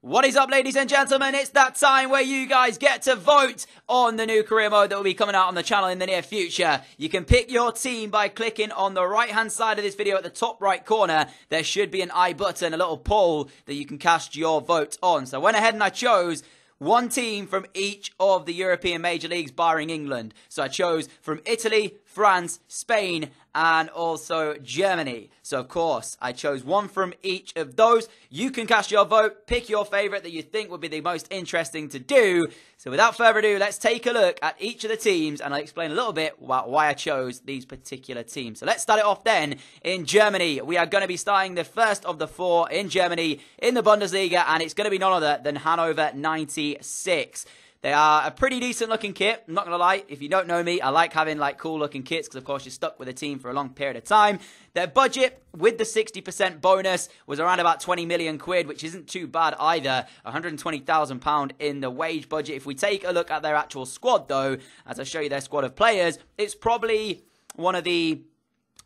What is up, ladies and gentlemen? It's that time where you guys get to vote on the new career mode that will be coming out on the channel in the near future. You can pick your team by clicking on the right-hand side of this video at the top right corner. There should be an I button, a little poll that you can cast your vote on. So I went ahead and I chose one team from each of the European major leagues, barring England. So I chose from Italy, France, Spain, and also Germany. So, of course, I chose one from each of those. You can cast your vote, pick your favourite that you think would be the most interesting to do. So, without further ado, let's take a look at each of the teams, and I'll explain a little bit about why I chose these particular teams. So, let's start it off then in Germany. We are going to be starting the first of the four in Germany in the Bundesliga, and it's going to be none other than Hannover 96. They are a pretty decent looking kit, I'm not going to lie. If you don't know me, I like having cool looking kits because of course you're stuck with a team for a long period of time. Their budget with the 60% bonus was around about 20 million quid, which isn't too bad either. £120,000 in the wage budget. If we take a look at their actual squad though, as I show you their squad of players, it's probably one of the,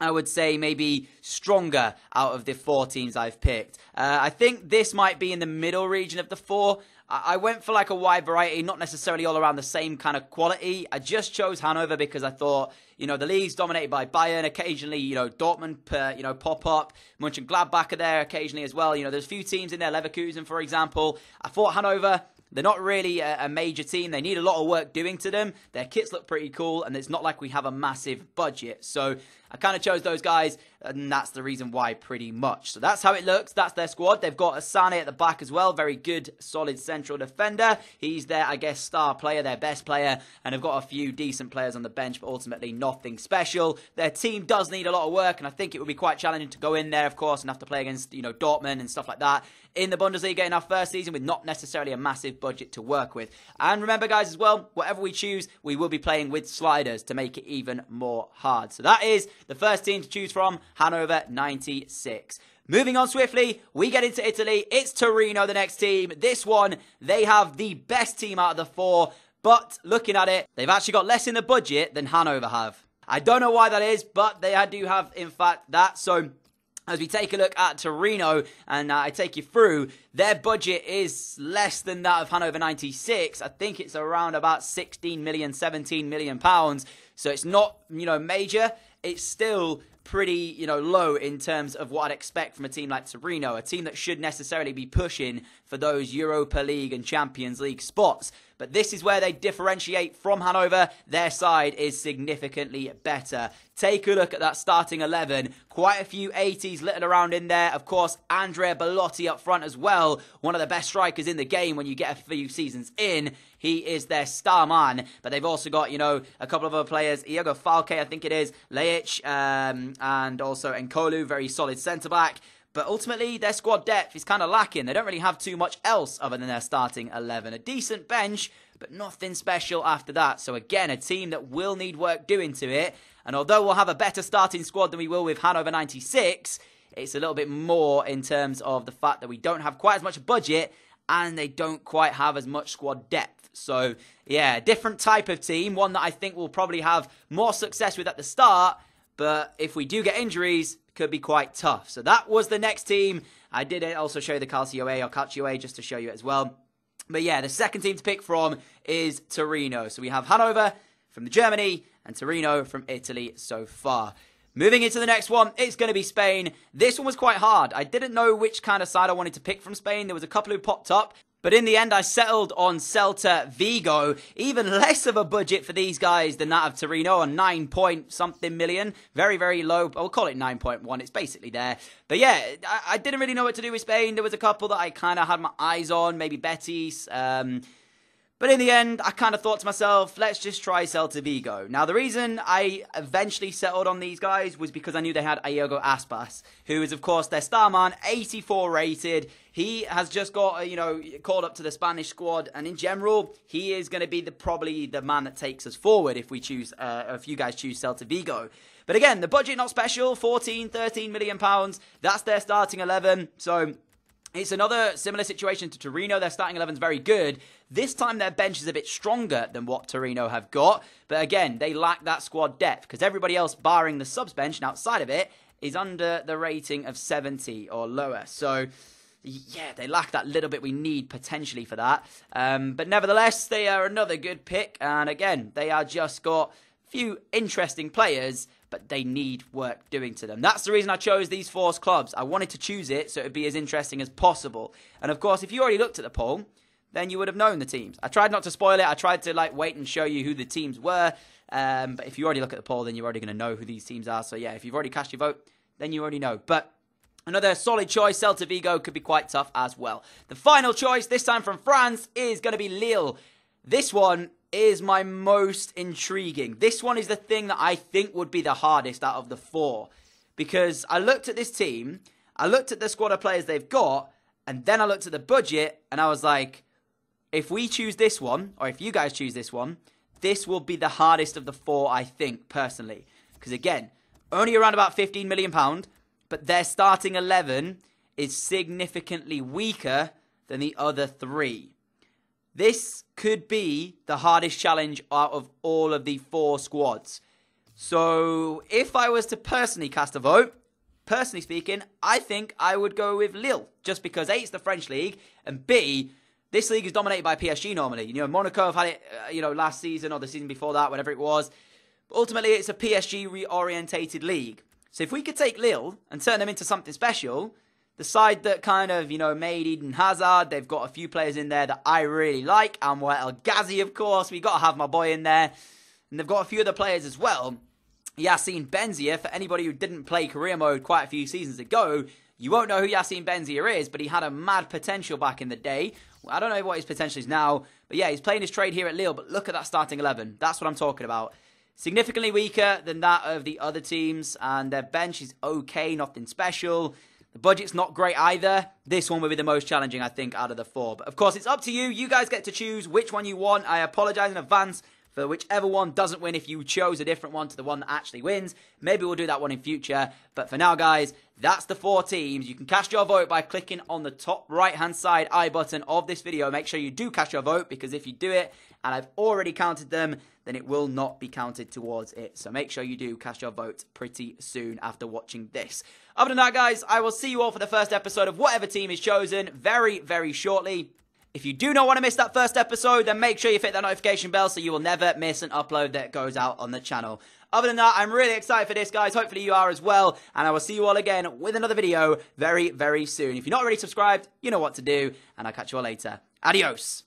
I would say, maybe stronger out of the four teams I've picked. I think this might be in the middle region of the four. I went for a wide variety, not necessarily all around the same kind of quality. I just chose Hanover because I thought, the league's dominated by Bayern. Occasionally, Dortmund, pop up. Mönchengladbach are there occasionally as well. There's a few teams in there, Leverkusen, for example. I thought Hanover, they're not really a major team. They need a lot of work doing to them. Their kits look pretty cool, and it's not like we have a massive budget. So I kind of chose those guys, and that's the reason why pretty much. So that's how it looks. That's their squad. They've got Asane at the back as well. Very good, solid central defender. He's their, I guess, star player, their best player, and they've got a few decent players on the bench, but ultimately nothing special. Their team does need a lot of work, and I think it would be quite challenging to go in there, of course, and have to play against, Dortmund and stuff like that in the Bundesliga in our first season with not necessarily a massive budget to work with. And remember, guys, as well, whatever we choose, we will be playing with sliders to make it even more hard. So that is the first team to choose from, Hannover 96. Moving on swiftly, we get into Italy. It's Torino, the next team. This one, they have the best team out of the four, but looking at it, they've actually got less in the budget than Hannover have. I don't know why that is, but they do have, in fact, that. So as we take a look at Torino, and I take you through, their budget is less than that of Hannover 96. I think it's around about 16 million, 17 million pounds. So it's not, major. It's still pretty, low in terms of what I'd expect from a team like Torino, a team that should necessarily be pushing for those Europa League and Champions League spots. But this is where they differentiate from Hannover. Their side is significantly better. Take a look at that starting 11. Quite a few 80s littered around in there. Of course, Andrea Belotti up front as well. One of the best strikers in the game when you get a few seasons in. He is their star man. But they've also got, a couple of other players. Iago Falque, I think it is. Leic, and also Nkolu, very solid centre-back. But ultimately, their squad depth is kind of lacking. They don't really have too much else other than their starting 11. A decent bench, but nothing special after that. So again, a team that will need work doing to it. And although we'll have a better starting squad than we will with Hannover 96, it's a little bit more in terms of the fact that we don't have quite as much budget and they don't quite have as much squad depth. So yeah, different type of team. One that I think we'll probably have more success with at the start. But if we do get injuries, could be quite tough. So that was the next team. I did also show you the Calcio A just to show you it as well. But yeah, the second team to pick from is Torino. So we have Hannover from Germany and Torino from Italy so far. Moving into the next one, it's going to be Spain. This one was quite hard. I didn't know which kind of side I wanted to pick from Spain. There was a couple who popped up. But in the end, I settled on Celta Vigo. Even less of a budget for these guys than that of Torino, on 9-point-something million. Very, very low. I'll call it 9.1. It's basically there. But yeah, I didn't really know what to do with Spain. There was a couple that I kind of had my eyes on. Maybe Betis. But in the end, I kind of thought to myself, let's just try Celta Vigo. Now, the reason I eventually settled on these guys was because I knew they had Iago Aspas, who is, of course, their star man, 84 rated. He has just got, called up to the Spanish squad. And in general, he is going to be probably the man that takes us forward if we choose, if you guys choose Celta Vigo. But again, the budget not special, 14, 13 million pounds. That's their starting 11. So it's another similar situation to Torino. Their starting 11 is very good. This time their bench is a bit stronger than what Torino have got. But again, they lack that squad depth because everybody else, barring the subs bench and outside of it, is under the rating of 70 or lower. So yeah, they lack that little bit we need potentially for that. But nevertheless, they are another good pick. And again, they are just got a few interesting players, but they need work doing to them. That's the reason I chose these 4 clubs. I wanted to choose it so it would be as interesting as possible. And of course, if you already looked at the poll, then you would have known the teams. I tried not to spoil it. I tried to wait and show you who the teams were. But if you already look at the poll, then you're already going to know who these teams are. So yeah, if you've already cast your vote, then you already know. But another solid choice, Celta Vigo, could be quite tough as well. The final choice, this time from France, is going to be Lille. This one is my most intriguing. This one is the thing that I think would be the hardest out of the 4. Because I looked at this team, I looked at the squad of players they've got, and then I looked at the budget, and I was like, if we choose this one, or if you guys choose this one, this will be the hardest of the 4, I think, personally. Because again, only around about £15 million, but their starting 11 is significantly weaker than the other 3. This could be the hardest challenge out of all of the 4 squads. So, if I was to personally cast a vote, personally speaking, I think I would go with Lille. Just because A, it's the French league, and B, this league is dominated by PSG normally. You know, Monaco have had it, last season or the season before that, whatever it was. But ultimately, it's a PSG reorientated league. So if we could take Lille and turn them into something special, the side that kind of, made Eden Hazard, they've got a few players in there that I really like. Anwar El Ghazi, of course. We got to have my boy in there. And they've got a few other players as well. Yacine Benzia, for anybody who didn't play career mode quite a few seasons ago, you won't know who Yacine Benzia is, but he had a mad potential back in the day. I don't know what his potential is now, but yeah, he's playing his trade here at Lille, but look at that starting 11. That's what I'm talking about. Significantly weaker than that of the other teams, and their bench is okay, nothing special. The budget's not great either. This one will be the most challenging, I think, out of the 4. But of course, it's up to you. You guys get to choose which one you want. I apologize in advance for whichever one doesn't win if you chose a different one to the one that actually wins. Maybe we'll do that one in future. But for now, guys, that's the 4 teams. You can cast your vote by clicking on the top right-hand side I button of this video. Make sure you do cast your vote, because if you do it, and I've already counted them, then it will not be counted towards it. So make sure you do cast your vote pretty soon after watching this. Other than that, guys, I will see you all for the first episode of whatever team is chosen very, very shortly. If you do not want to miss that first episode, then make sure you hit that notification bell so you will never miss an upload that goes out on the channel. Other than that, I'm really excited for this, guys. Hopefully you are as well. And I will see you all again with another video very, very soon. If you're not already subscribed, you know what to do. And I'll catch you all later. Adios.